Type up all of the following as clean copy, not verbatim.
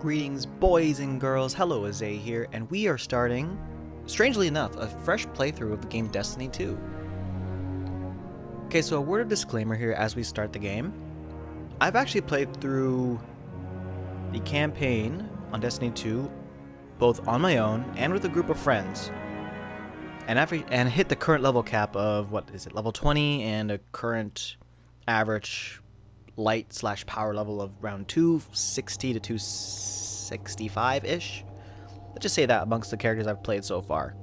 Greetings, boys and girls. Helloazae here, and we are starting, strangely enough, a fresh playthrough of the game Destiny 2. Okay, so a word of disclaimer here as we start the game. I've actually played through the campaign on Destiny 2, both on my own and with a group of friends, and hit the current level cap of, what is it, level 20, and a current average light / power level of around 260 to 265-ish. Let's just say that amongst the characters I've played so far.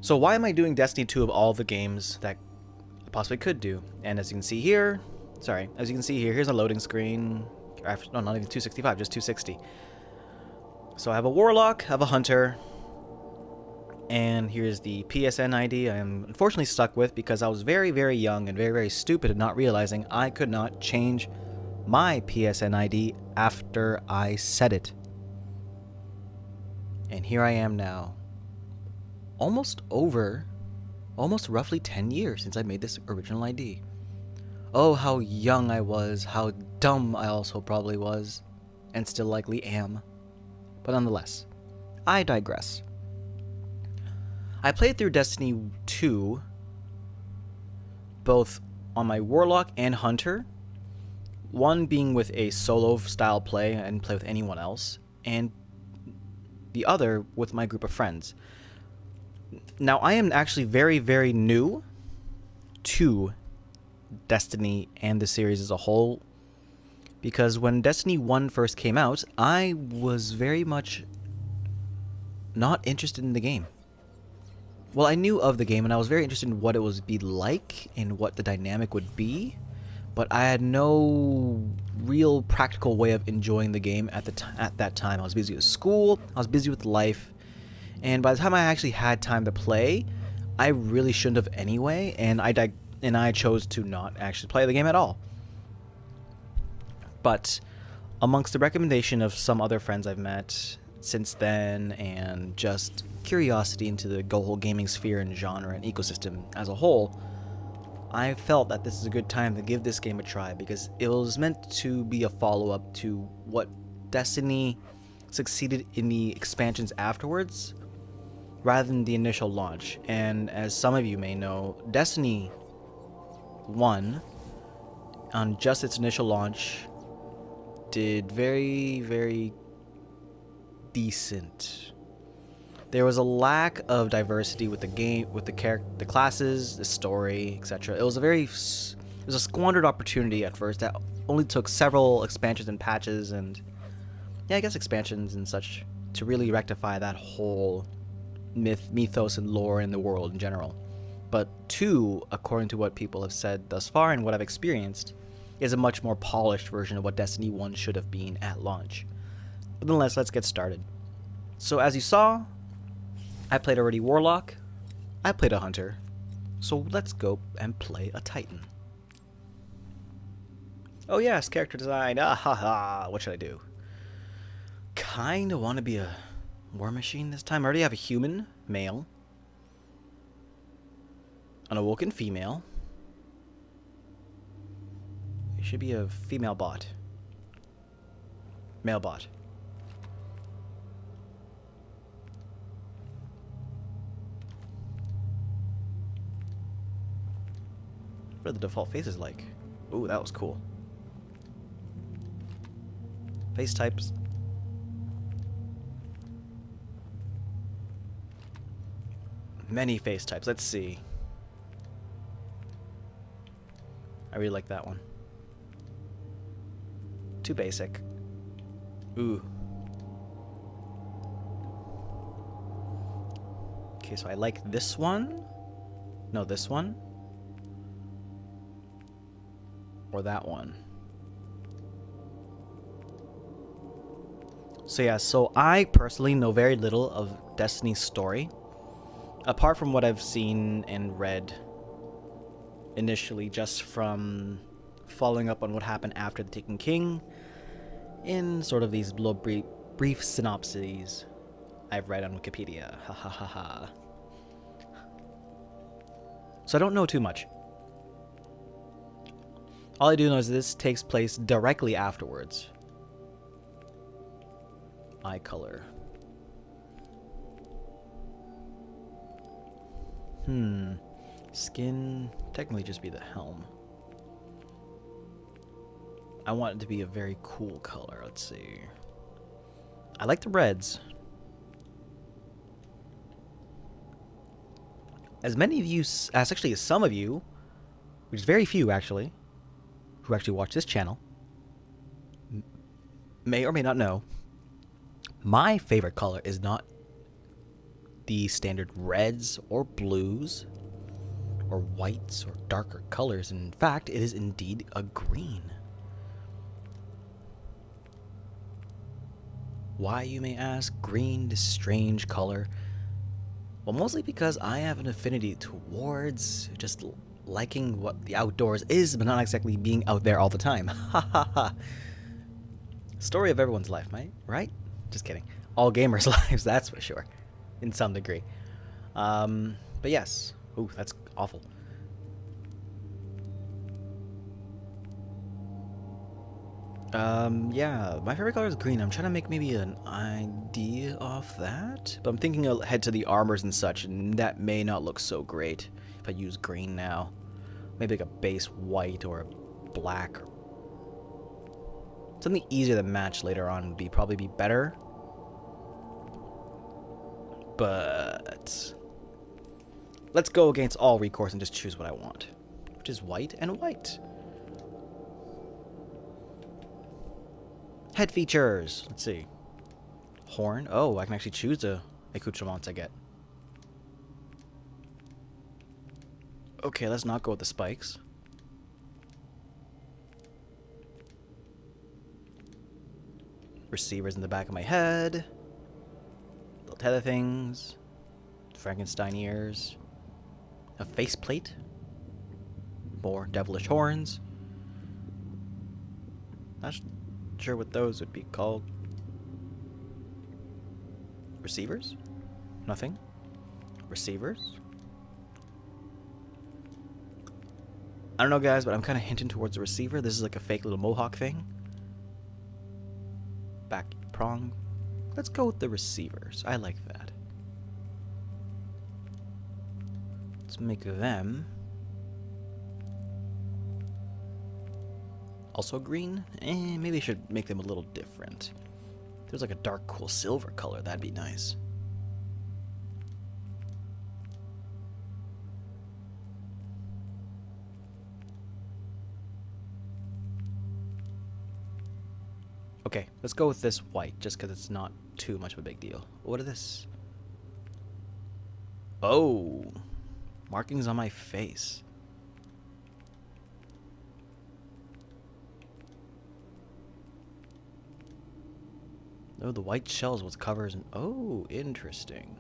So why am I doing Destiny 2 of all the games that I possibly could do? And as you can see here, here's a loading screen. No, not even 265, just 260. So I have a Warlock, I have a Hunter, and here's the PSN ID I am unfortunately stuck with because I was very, very young and very, very stupid at not realizing I could not change my PSN ID after I set it. And here I am now. Almost roughly 10 years since I made this original ID. Oh, how young I was, how dumb I also probably was, and still likely am. But nonetheless, I digress. I played through Destiny 2, both on my Warlock and Hunter, one being with a solo style play, I didn't play with anyone else, and the other with my group of friends. Now, I am actually very, very new to Destiny and the series as a whole, because when Destiny 1 first came out, I was very much not interested in the game. Well, I knew of the game, and I was very interested in what it would be like and what the dynamic would be, but I had no real practical way of enjoying the game at that time. I was busy with school, I was busy with life, and by the time I actually had time to play, I really shouldn't have anyway, and I chose to not actually play the game at all. But amongst the recommendation of some other friends I've met since then, and just curiosity into the Ghaul gaming sphere and genre and ecosystem as a whole, I felt that this is a good time to give this game a try because it was meant to be a follow-up to what Destiny succeeded in the expansions afterwards, rather than the initial launch. And as some of you may know, Destiny 1, on just its initial launch, did very, very decent. There was a lack of diversity with the game, with the classes, the story, etc. It was a squandered opportunity at first that only took several expansions and patches and, yeah, I guess expansions and such to really rectify that whole mythos and lore in the world in general. But 2, according to what people have said thus far and what I've experienced, is a much more polished version of what Destiny 1 should have been at launch. But nonetheless, let's get started. So as you saw, I played already Warlock, I played a Hunter, so let's go and play a Titan. Oh yes, character design, ah ha ha, what should I do? Kinda want to be a war machine this time. I already have a human, male, an awoken female, it should be a female bot, male bot. What are the default faces like? Ooh, that was cool. Face types. Many face types. Let's see. I really like that one. Too basic. Ooh. Okay, so I like this one. No, this one. Or that one. So yeah, so I personally know very little of Destiny's story, apart from what I've seen and read initially, just from following up on what happened after the Taken King in sort of these little brief synopses I've read on Wikipedia. Ha ha ha ha. So I don't know too much. All I do know is this takes place directly afterwards. eye color. Skin, technically just be the helm. I want it to be a very cool color. Let's see. I like the reds. As many of you, as actually as some of you, which is very few actually, who actually watch this channel, may or may not know, my favorite color is not the standard reds or blues or whites or darker colors. In fact, it is indeed a green. Why, you may ask? Green, this strange color. Well, mostly because I have an affinity towards just liking what the outdoors is, but not exactly being out there all the time. Ha ha ha. Story of everyone's life, mate, right? Just kidding. All gamers' lives, that's for sure. In some degree. But yes. Ooh, that's awful. Yeah, my favorite color is green. I'm trying to make maybe an idea off that, but I'm thinking ahead to the armors and such, and that may not look so great if I use green now. Maybe like a base white or a black. Something easier to match later on would probably be better. But let's go against all recourse and just choose what I want, which is white and white. Head features. Let's see. Horn. Oh, I can actually choose the accoutrements I get. Okay, let's not go with the spikes. Receivers in the back of my head. Little tether things. Frankenstein ears. A faceplate. More devilish horns. Not sure what those would be called. Receivers? Nothing. Receivers? I don't know, guys, but I'm kind of hinting towards a receiver. This is like a fake little mohawk thing. Back prong. Let's go with the receivers. I like that. Let's make them also green. Maybe I should make them a little different. There's like a dark, cool silver color. That'd be nice. Okay, let's go with this white, just because it's not too much of a big deal. What is this? Oh, markings on my face. Oh, the white shell is what covers. Oh, interesting.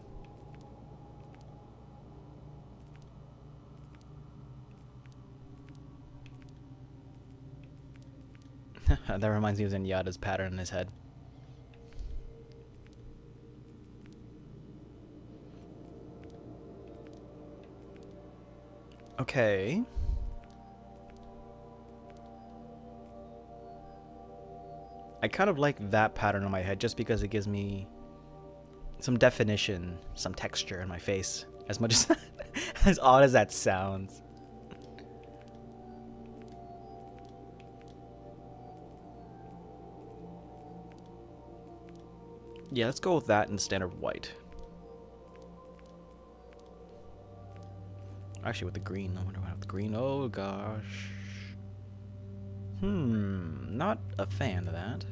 That reminds me of Zenyatta's pattern in his head. Okay. I kind of like that pattern on my head just because it gives me some definition, some texture in my face. As much as as odd as that sounds. Yeah, let's go with that in standard white. Actually, with the green. I wonder what I have the green. Oh, gosh. Not a fan of that.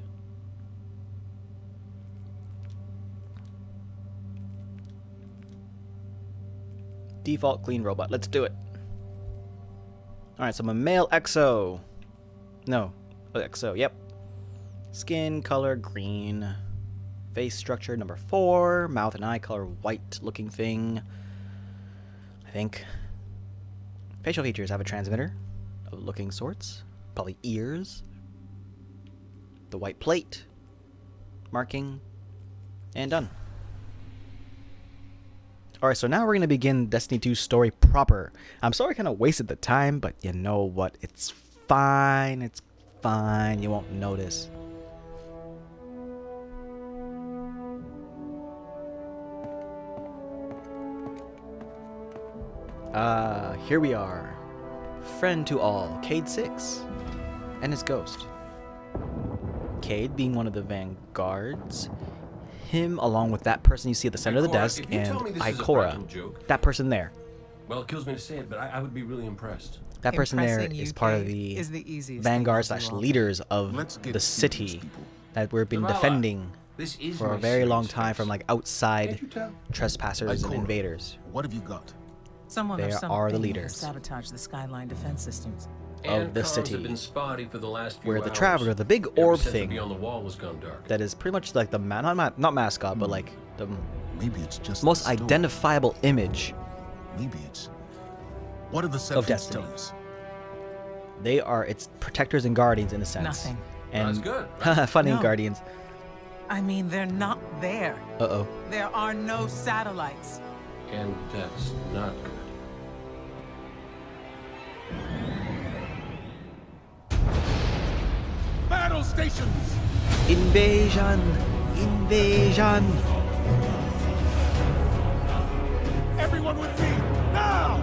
Default clean robot. Let's do it. Alright, so I'm a male exo. No. Exo, yep. Skin color, green. Face structure, number 4. Mouth and eye color, white looking thing. I think. Facial features have a transmitter of looking sorts. Probably ears. The white plate. Marking. And done. Alright, so now we're going to begin Destiny 2 story proper. I'm sorry I kind of wasted the time, but you know what? It's fine. It's fine. You won't notice. Here we are. Friend to all, Cayde 6. And his ghost. Cayde being one of the vanguards. Him along with that person you see at the center of the desk, and Ikora. That person there. Well, it kills me to say it, but I would be really impressed. That person there is part of the vanguard / leaders of the city that we've been defending for a very long time from like outside trespassers and invaders. What have you got? Someone They or something are the has leaders sabotaged the Skyline defense systems. of the city, have been spotty for the last few where the hours. Traveler, the big Ever orb since the thing beyond the wall has gone dark. that is pretty much like the not mascot, but like the Maybe it's just most the story. identifiable image Maybe it's. What are the of Seventh Destiny. tell us? They are its protectors and guardians in a sense. Nothing. And That's good. funny No. guardians. I mean, they're not there. Uh-oh. There are no satellites. And that's not good. Battle stations! Invasion! Invasion! Everyone with me! Now!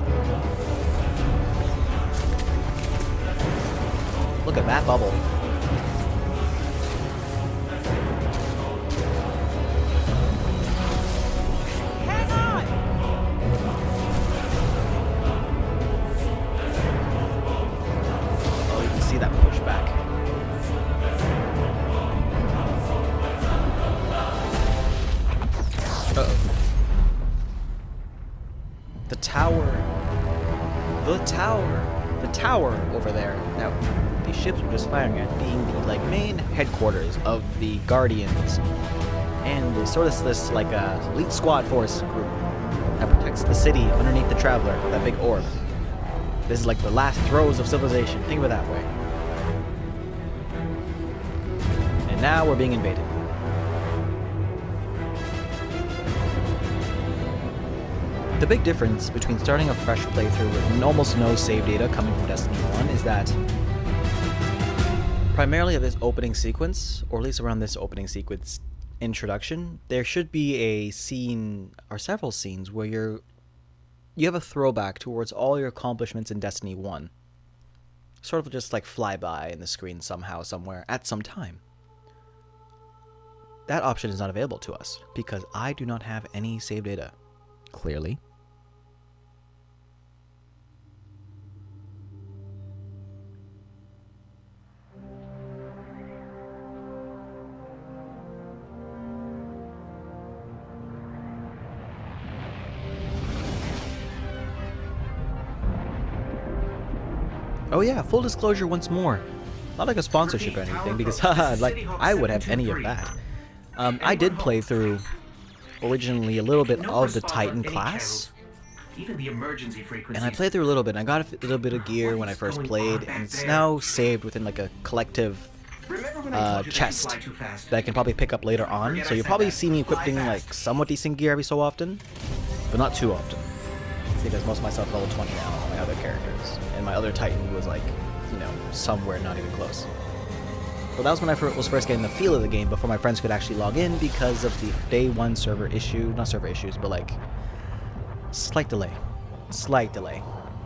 Look at that bubble. Hang on! Oh, you can see that pushback. Uh-oh. The tower. The tower. The tower over there. Now, these ships we're just firing at being the like main headquarters of the Guardians. And the sort of this like elite squad force group that protects the city underneath the Traveler, that big orb. This is like the last throes of civilization. Think of it that way. And now we're being invaded. The big difference between starting a fresh playthrough with almost no save data coming from Destiny 1 is that primarily at this opening sequence, or at least around this opening sequence introduction, there should be a scene or several scenes where you have a throwback towards all your accomplishments in Destiny 1. Sort of just like flyby in the screen somehow, somewhere, at some time. That option is not available to us because I do not have any save data. Clearly. Oh yeah, full disclosure once more. Not like a sponsorship or anything, because haha, like I would have any of that. I did play through originally a little bit of the Titan class, and I played through a little bit. I got a little bit of gear when I first played, and it's now saved within like a collective chest that I can probably pick up later on. So you'll probably see me equipping like somewhat decent gear every so often, but not too often, because most of my stuff level 20 now on my other characters, and my other Titan was like, you know, somewhere not even close. Well, that was when I was first getting the feel of the game before my friends could actually log in because of the day one server issue, not server issues, but like slight delay,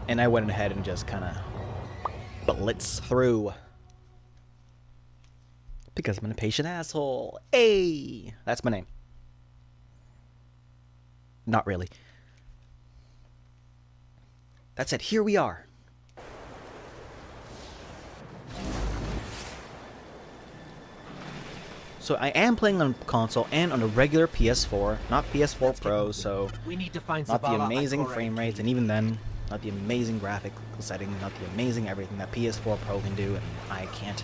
and I went ahead and just kind of blitz through because I'm an impatient asshole. Hey, that's my name. Not really. That said, here we are. So I am playing on console and on a regular PS4, not PS4 Pro, so not the amazing frame rates, and even then, not the amazing graphic settings, not the amazing everything that PS4 Pro can do, and I can't.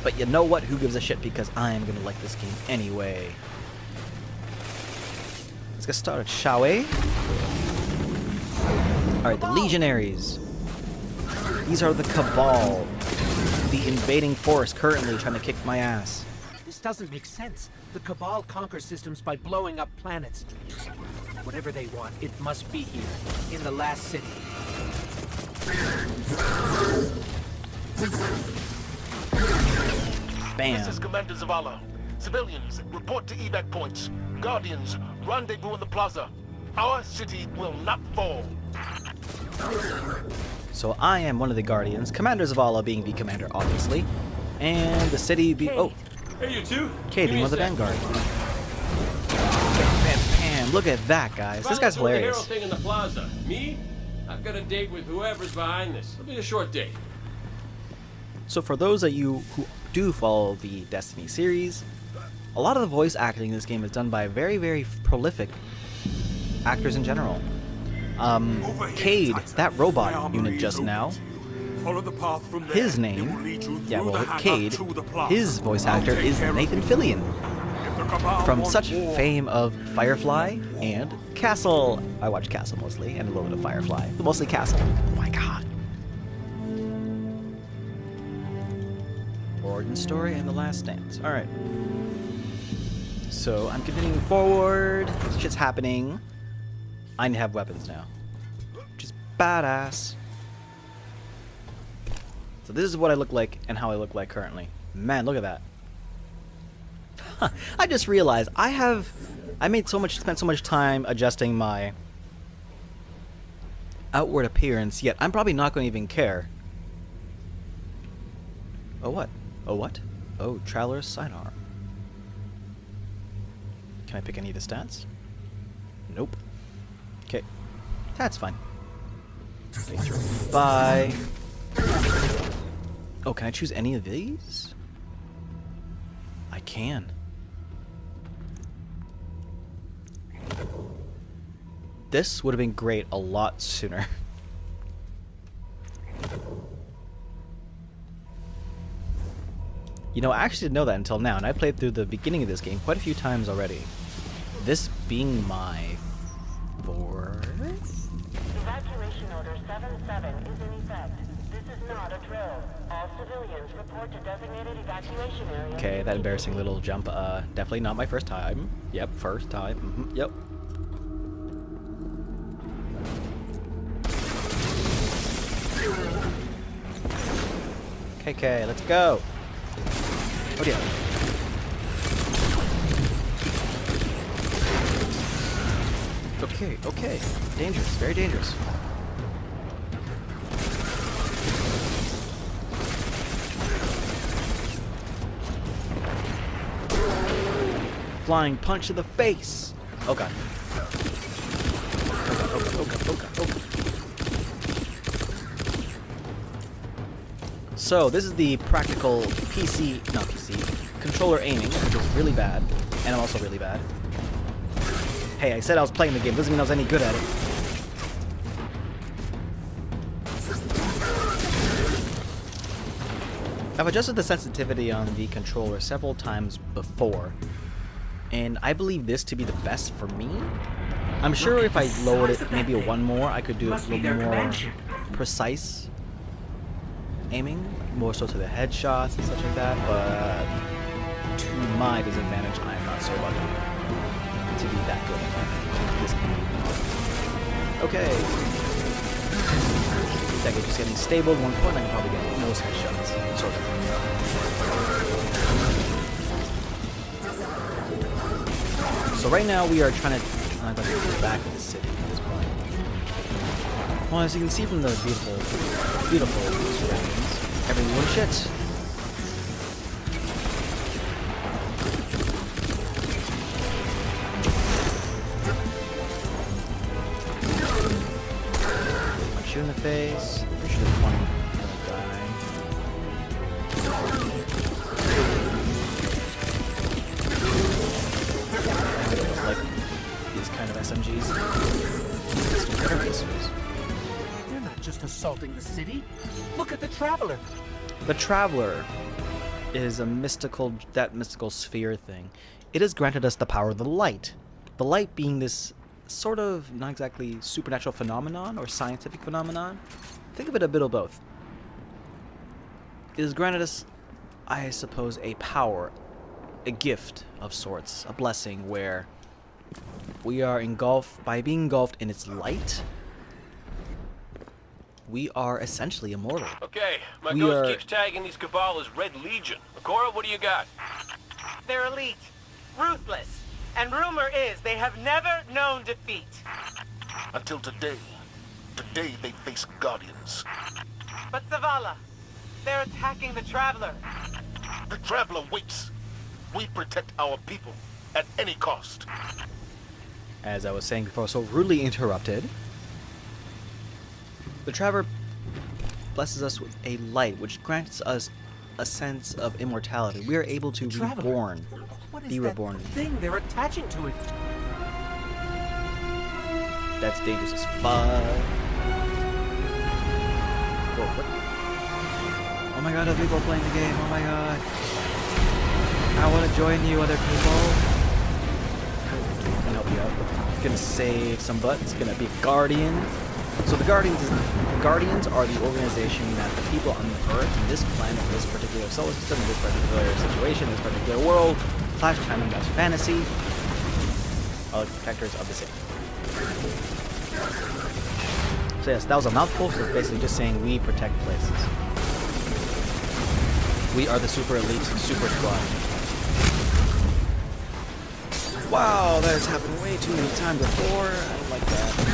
But you know what? Who gives a shit, because I am gonna like this game anyway. Let's get started, shall we? Alright, the Legionaries. These are the Cabal, the invading force currently trying to kick my ass. This doesn't make sense. The Cabal conquer systems by blowing up planets. Whatever they want, it must be here, in the last city. Bam. This is Commander Zavala. Civilians, report to evac points. Guardians, rendezvous in the plaza. Our city will not fall. So I am one of the Guardians, Commander Zavala being the commander, obviously, and the city be Hey, you two. Cayde being one of the Vanguard. Bam, bam, bam. Look at that, guys. This guy's hilarious. The hero thing in the plaza. Me? I've got a date with whoever's behind this. It'll be a short date. So for those of you who do follow the Destiny series, a lot of the voice acting in this game is done by very, very prolific actors in general. Cayde, that robot unit just now, Follow the path from there. his It name, will lead you yeah, through well, the hangar Cayde, to the plaza. his voice I'll actor take is care of Nathan it. Fillion, If the Cabal from want such war, fame of Firefly and Castle. I watch Castle mostly, and a little bit of Firefly, but mostly Castle. Oh my god. Origin story and the last dance. Alright. So I'm continuing forward. Shit's happening. I have weapons now. Which is badass. So this is what I look like and how I look like currently. Man, look at that. I just realized I spent so much time adjusting my outward appearance, yet I'm probably not going to even care. Oh what? Oh what? Oh, Traveler's Sidearm. Can I pick any of the stats? Nope. Okay. That's fine. Bye. Oh, can I choose any of these? I can. This would have been great a lot sooner. You know, I actually didn't know that until now, and I played through the beginning of this game quite a few times already. This being my fourth? Evacuation order 77 is in effect. This is not a drill. All civilians report to designated evacuation area. Okay, that embarrassing little jump, definitely not my first time. Yep, first time. Yep. Okay, let's go. Oh dear. Okay. Dangerous, very dangerous. Flying punch to the face. Oh god. Oh god. So this is the practical controller aiming, which is really bad, and I'm also really bad. Hey, I said I was playing the game, doesn't mean I was any good at it. I've adjusted the sensitivity on the controller several times before, and I believe this to be the best for me. I'm sure if I lowered it maybe one more, I could do a little more precise aiming, more so to the headshots and such like that, but to my disadvantage, I am not so lucky to be that good at this game. Okay. That gauge is getting stable at one point, I can probably get most headshots, sort of. So right now we are trying to go back to the city at this point. Well, as you can see from the beautiful surroundings, everyone shit. Punch you in the face. Pretty sure there's one gonna die. I don't like these kind of SMGs. They're not just assaulting the city. Look at the Traveler. The Traveler is that mystical sphere thing. It has granted us the power of the light. The light being this sort of, not exactly supernatural phenomenon or scientific phenomenon. Think of it a bit of both. It has granted us, I suppose, a power, a gift of sorts, a blessing where we are engulfed, by being engulfed in its light, we are essentially immortal. Okay, my ghost keeps tagging these Cabal as Red Legion. Ikora, what do you got? They're elite, ruthless, And rumor is they have never known defeat. Until today. Today they face Guardians. But Zavala, they're attacking the Traveler. The Traveler waits. We protect our people at any cost. As I was saying before, so rudely interrupted. The Traveler blesses us with a light, which grants us a sense of immortality. We are able to be Traveler? reborn. What is Be that reborn. thing they're attaching to it? That's dangerous as fuck. Whoa, what? Oh my god, other people playing the game. Oh my god. I want to join you, other people. I can help you out. Gonna save some butt. It's gonna be a guardian. So the Guardians are the organization that the people on Earth, in this planet, in this particular solar system, in this particular situation, in this particular world, Clash of Time and Clash of Fantasy, are the protectors of the same. So yes, that was a mouthful, so it's basically just saying we protect places. We are the super elite super squad. Wow, that has happened way too many times before. I don't like that.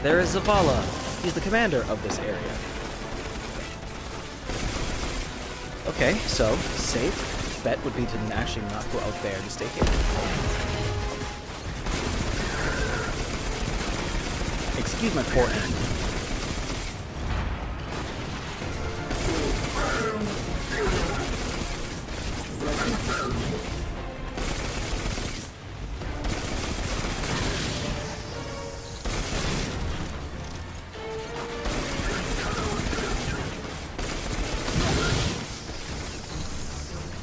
There is Zavala. He's the commander of this area. Okay, so safe bet would be to actually not go out there, to stay here. Excuse my poor aim.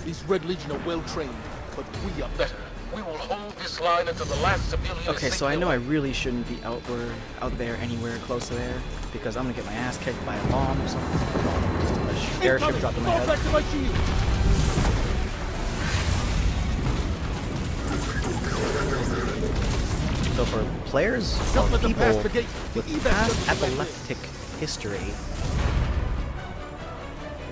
These Red Legion are well trained, but we are better. We will hold this line until the last civilian Okay, is so I safely know I away. really shouldn't be out there anywhere close to there, because I'm gonna get my ass kicked by a bomb or something. Just a airship dropped in my head. Back to my shield. So for players Don't or let them people pass the gate. with Evac past doesn't let epileptic history,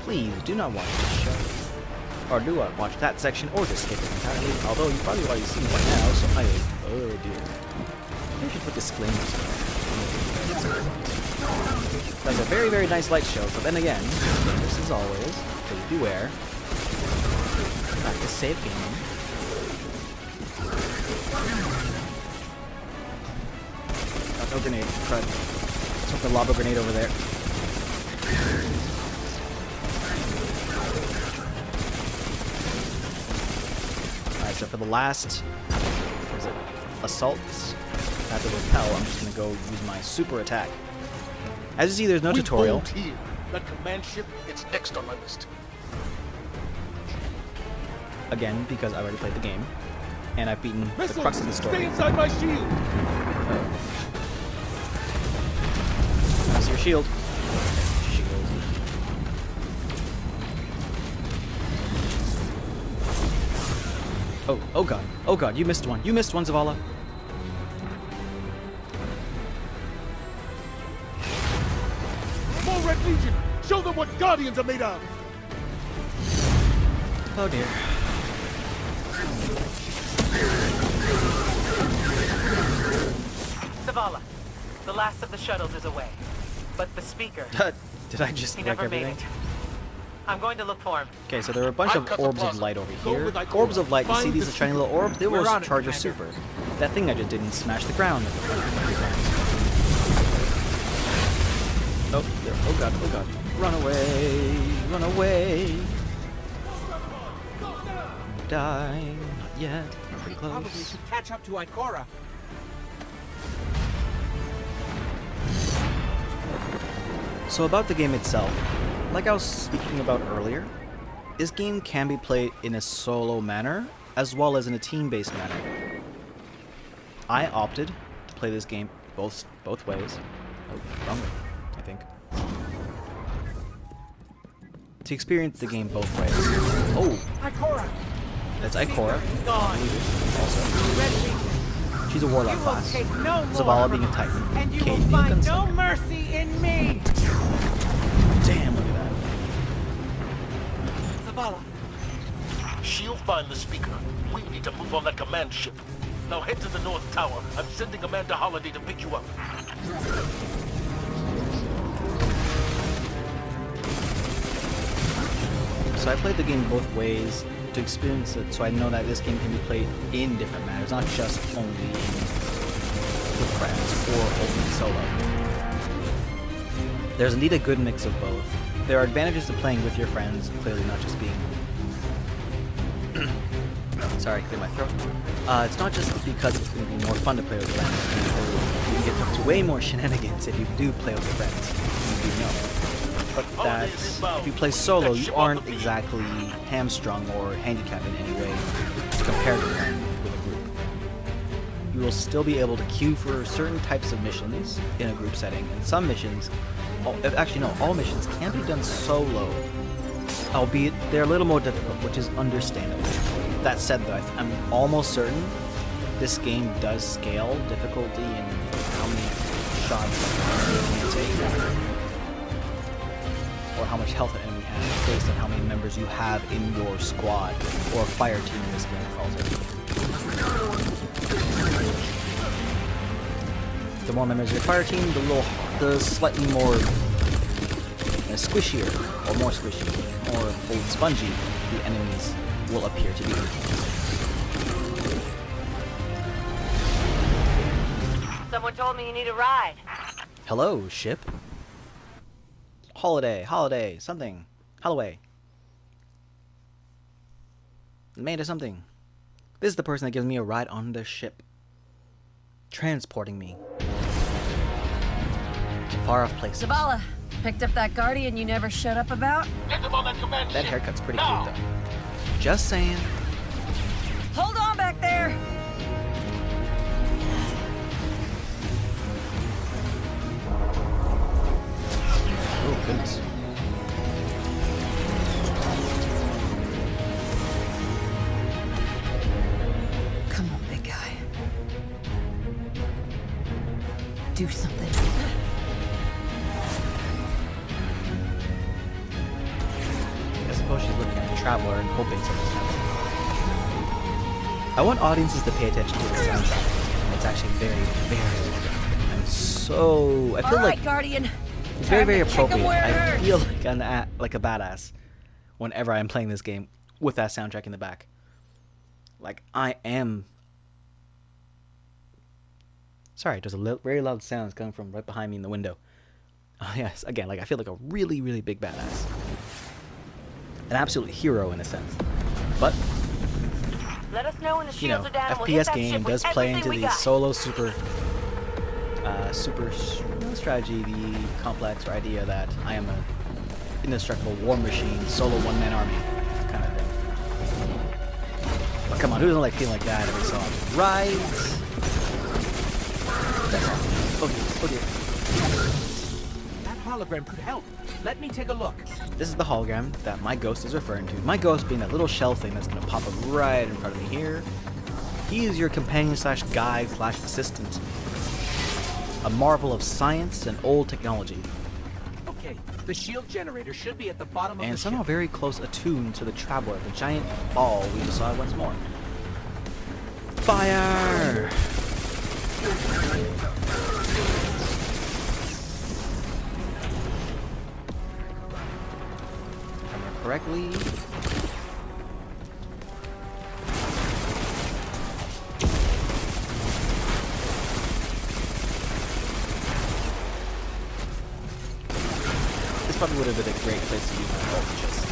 please do not watch this show. Or do not watch that section, or just skip it entirely. Although you've probably already seen it by now, so oh dear. Maybe I should put disclaimers. That's a very, very nice light show, but then again, this is always, please beware. Practice safe gaming. Oh, no grenade, crud. Took the lava grenade over there. Alright, so for the last, what is it, assaults, at the repel, I'm just gonna go use my super attack. As you see, there's no We tutorial. hold here. That command ship, it's next on my list. Again, because I already played the game, and I've beaten the Missiles, crux of the stay story. inside my shield. How's your shield? Shield. Oh god. Oh god, you missed one. You missed one, Zavala. More Red Legion. Show them what Guardians are made of. Oh dear. Zavala, the last of the shuttles is away. But the speaker, Did I just he wreck never made everything? it. I'm going to look for him. Okay, so there are a bunch I of cut the orbs of plaza. light over Go here. with Ikora. Orbs of light, you see Find these the shiny little orbs? They We're will on it, charge your Commander. super. That thing I just didn't smash the ground. Oh, there. Oh god, oh god. Run away, run away. Die, not yet. I'm pretty close. Probably should catch up to Ikora. So about the game itself, like I was speaking about earlier, this game can be played in a solo manner as well as in a team-based manner. I opted to play this game both ways. Oh, wrong way, I think. To experience the game both ways. Oh, Ikora! that's Ikora. Gone. Also, Red Legion, she's a warlock you will class. take no more Zavala being a from us, titan. and you Cayde will being a find no gunslinger. mercy in me. Damn, look at that. find the speaker. We need to move on that command ship. Now head to the North Tower. I'm sending Amanda Holliday to pick you up. So I played the game both ways to experience it, so I know that this game can be played in different manners, not just only with friends or only solo. There's indeed a good mix of both. There are advantages to playing with your friends, clearly not just being... Sorry, clear my throat. It's not just because it's going to be more fun to play with friends. You can get to way more shenanigans if you do play with your friends. You do know. But that if you play solo, you aren't exactly hamstrung or handicapped in any way compared to playing with a group. You will still be able to queue for certain types of missions in a group setting, and some missions, actually no, all missions can be done solo, albeit they're a little more difficult, which is understandable. That said though, I'm almost certain this game does scale difficulty and how many shots you can take, or how much health an enemy has based on how many members you have in your squad, or fire team this game calls it. The more members of your fire team, the slightly more squishier, or more squishy, or old spongy the enemies will appear to be. Someone told me you need a ride. Hello, ship. Holiday, something. Holloway. Made of something. This is the person that gives me a ride on the ship. Transporting me to far off places. Zavala, picked up that Guardian you never showed up about? Get them on that command That ship. haircut's pretty cute though. Just saying. Hold on back there! Oh, goodness. Come on, big guy. Do something. I suppose she's looking at the Traveler and hoping something's happening. I want audiences to pay attention to the soundtrack. It's actually very, very good. I feel like Guardian. it's very, very Time to kick 'em appropriate. where it I hurts. feel like a badass whenever I'm playing this game with that soundtrack in the back. Like I am. Sorry, there's a very loud sound coming from right behind me in the window. Oh yes, again, like I feel like a really, really big badass. An absolute hero in a sense. But Let us know when the you know, shields are down and we'll hit FPS that game ship with does play everything into we the got. solo super strategy, the complex or idea that I am a indestructible war machine, solo one-man army kind of thing. But come on, who doesn't like feeling like that every so often? Right? Oh dear. That hologram could help. Let me take a look. This is the hologram that my ghost is referring to. My ghost being that little shell thing that's going to pop up right in front of me here. He is your companion slash guide slash assistant. A marvel of science and old technology. Okay, the shield generator should be at the bottom of And the somehow ship. very close attuned to the Traveler, the giant ball we just saw once more. Fire! Camera correctly. This probably would have been a great place to use my bolt chest.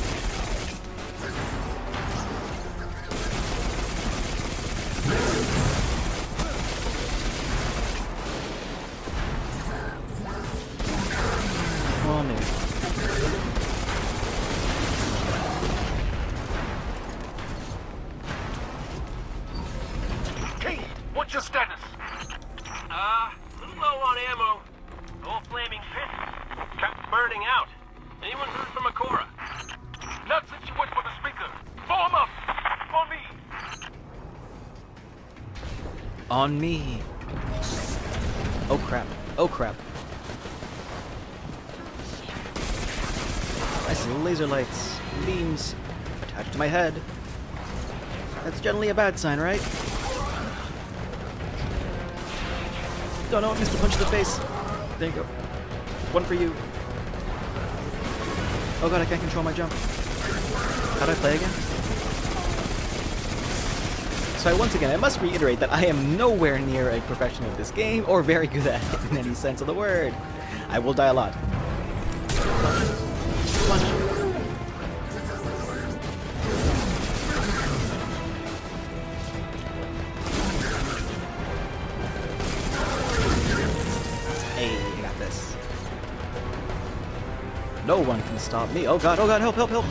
Well, maybe. Cayde, what's your status? Little low on ammo. All flaming fists. Kept burning out. Anyone heard from Ikora? Not since you went for the speaker. Form up! On me! On me. Oh crap. Oh crap. I see laser lights, beams attached to my head. That's generally a bad sign, right? Oh no, I missed a punch in the face. There you go. One for you. Oh god, I can't control my jump. How do I play again? So once again, I must reiterate that I am nowhere near a professional at this game, or very good at it in any sense of the word. I will die a lot. Punch. Hey, I got this. No one can stop me. Oh god, help, help, help!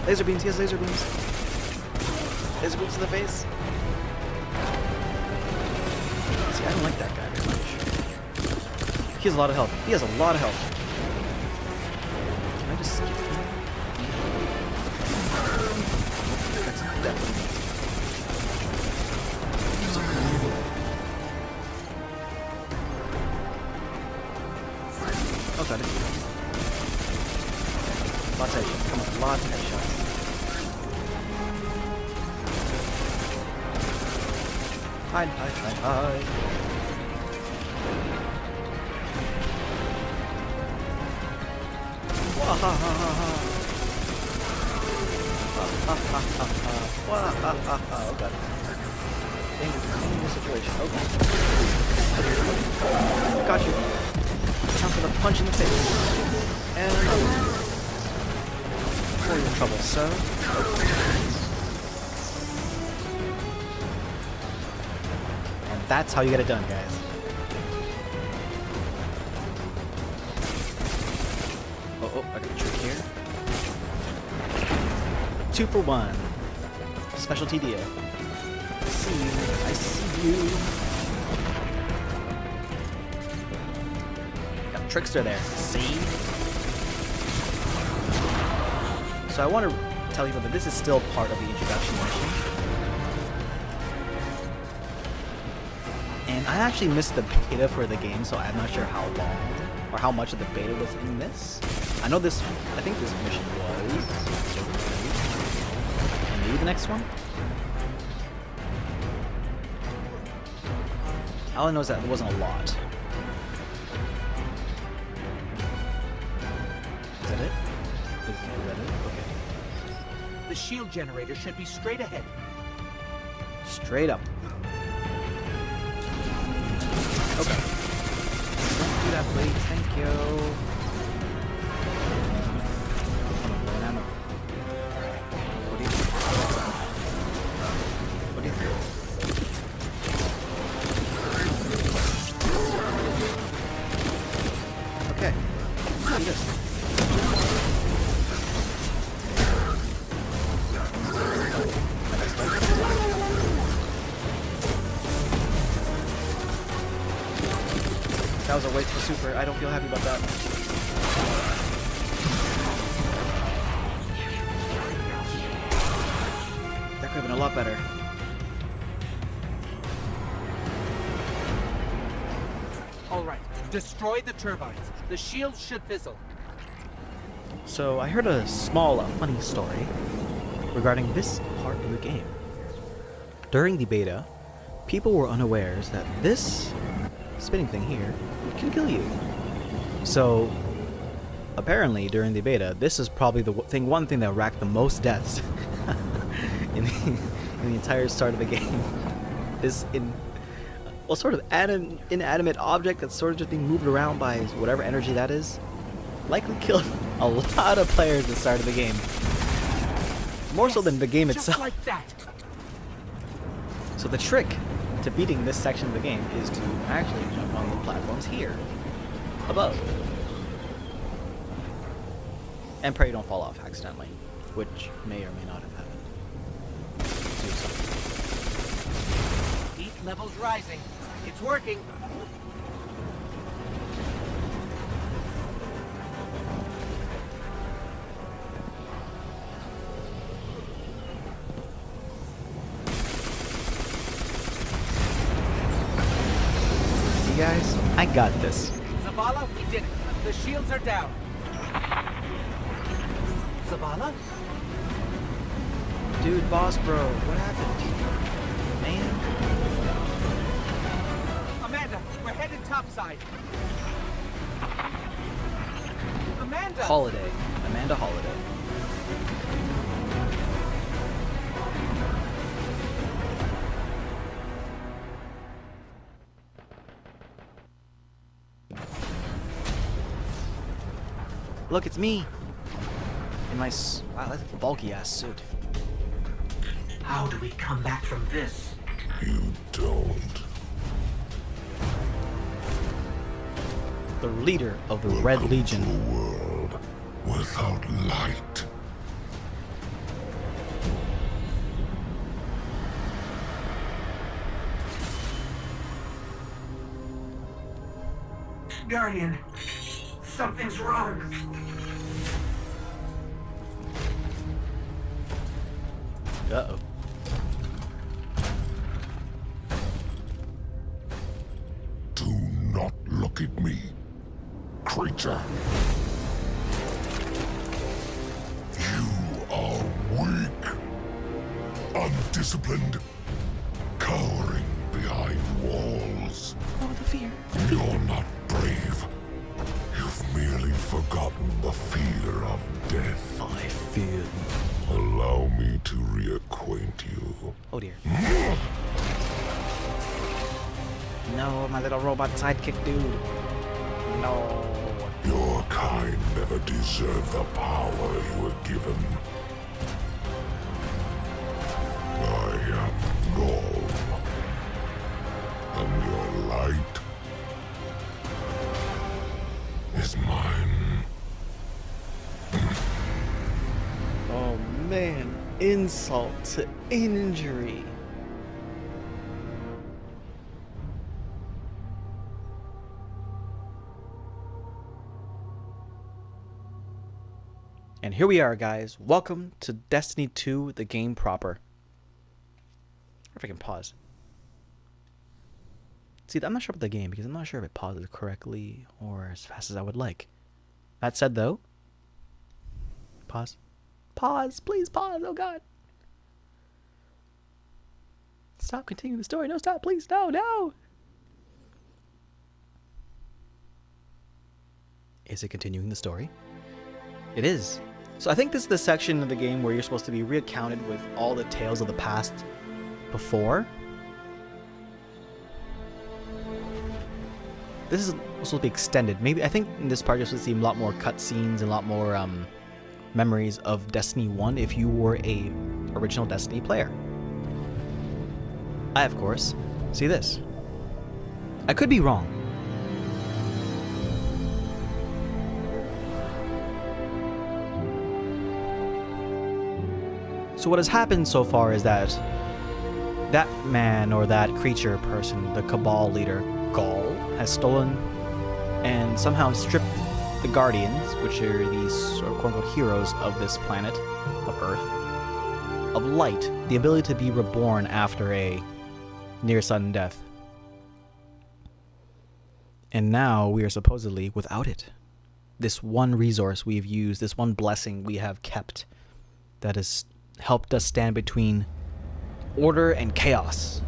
Laser beams, yes, laser beams. Laser beams in the face. See, I don't like that guy very much. He has a lot of health. He has a lot of health. Can I just skip him? That's definitely. Oh god, lots of headshots. Come on, lots of headshots. Hide, hide, hide, hide. Wahahaha. Wahahaha. Oh god. Dangerous situation. Oh god. Got you. Time for the punch in the face. And another. Before you're in trouble, so. That's how you get it done, guys. Oh, I got a trick here. 2 for 1. Specialty deal. I see you. I see you. Got a trickster there. See? So I want to tell you that this is still part of the introduction mission. And I actually missed the beta for the game, so I'm not sure how long or how much of the beta was in this. I know this, I think this mission was. And maybe the next one? All I know is that there wasn't a lot. Is that it? Is that it? Okay. The shield generator should be straight ahead. Straight up. Okay. Don't do that, please. Thank you. Ammo. What do you think? What do you think? Okay. Do this. That was a waste for super. I don't feel happy about that. That could have been a lot better. All right, destroy the turbines. The shields should fizzle. So I heard a small, funny story regarding this part of the game. During the beta, people were unawares that this spinning thing here can kill you. So apparently during the beta, this is probably the one thing that racked the most deaths in the entire start of the game. This sort of inanimate object that's sort of just being moved around by whatever energy that is, likely killed a lot of players at the start of the game. More so than the game Just itself. like that. So the trick to beating this section of the game is to actually jump on the platforms here, above. And pray you don't fall off accidentally, which may or may not have happened. Heat levels rising. It's working. Guys, I got this. Zavala, we did it. The shields are down. Zavala? Dude, boss bro, what happened? Man. Amanda, we're headed topside. Amanda! Holiday. Amanda Holiday. Look, it's me. In my wow, that's a bulky ass suit. How do we come back from this? You don't. The leader of the Red Legion. To a world without light. Guardian, something's wrong. Uh-oh. Do not look at me, creature. You are weak, undisciplined, cowering behind walls. Oh, the fear. You're not brave. You've merely forgotten the fear of death. I fear. Allow me to reacquaint you. Oh dear. No, my little robot sidekick dude. No. Your kind never deserved the power you were given. I am Ghaul. And your light is mine. Oh man, insult to injury. And here we are, guys. Welcome to Destiny 2, the game proper. If I can pause. See, I'm not sure about the game because I'm not sure if it pauses correctly or as fast as I would like. That said, though, pause. Pause, please pause. Oh God. Stop continuing the story. No, stop, please. No, no. Is it continuing the story? It is. So I think this is the section of the game where you're supposed to be reaccounted with all the tales of the past before. This is supposed to be extended. Maybe I think in this part you're supposed to see a lot more cutscenes and a lot more memories of Destiny 1 if you were a original Destiny player. I, of course, see this. I could be wrong. So what has happened so far is that that man or that creature person, the Cabal leader, Ghaul, has stolen and somehow stripped the Guardians, which are these sort of quote-unquote heroes of this planet, of Earth, of light, the ability to be reborn after a near sudden death. And now we are supposedly without it. This one resource we've used, this one blessing we have kept, that has helped us stand between order and chaos.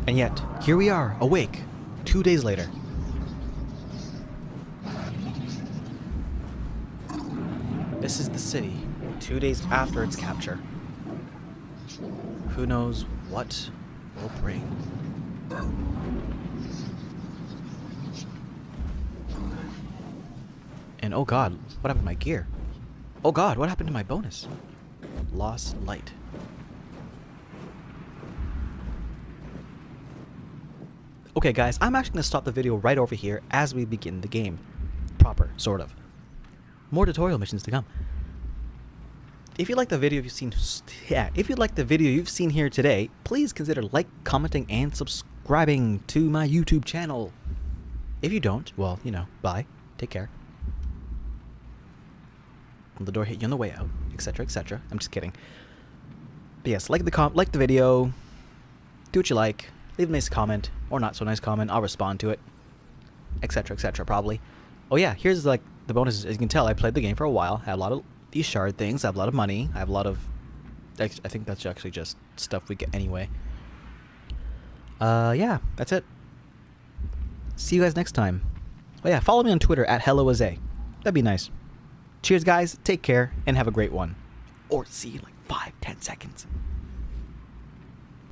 And yet, here we are, awake, 2 days later. This is the city, 2 days after its capture. Who knows what will bring. And oh God, what happened to my gear? Oh God, what happened to my bonus? Lost light. Okay guys, I'm actually going to stop the video right over here as we begin the game. Proper, sort of. More tutorial missions to come. If you like the video you've seen here today, please consider commenting, and subscribing to my YouTube channel. If you don't, well, you know, bye. Take care. Will the door hit you on the way out, etc., etc. I'm just kidding. But yes, like the video, do what you like, leave a nice comment, or not so nice comment, I'll respond to it, etc., etc., probably. Oh yeah, here's like the bonus is, as you can tell, I played the game for a while. Had a lot of these shard things. I have a lot of money. I have a lot of... I think that's actually just stuff we get anyway. Yeah, that's it. See you guys next time. Oh yeah, follow me on Twitter at helloazae. That'd be nice. Cheers, guys. Take care, and have a great one. Or see you in like 5-10 seconds.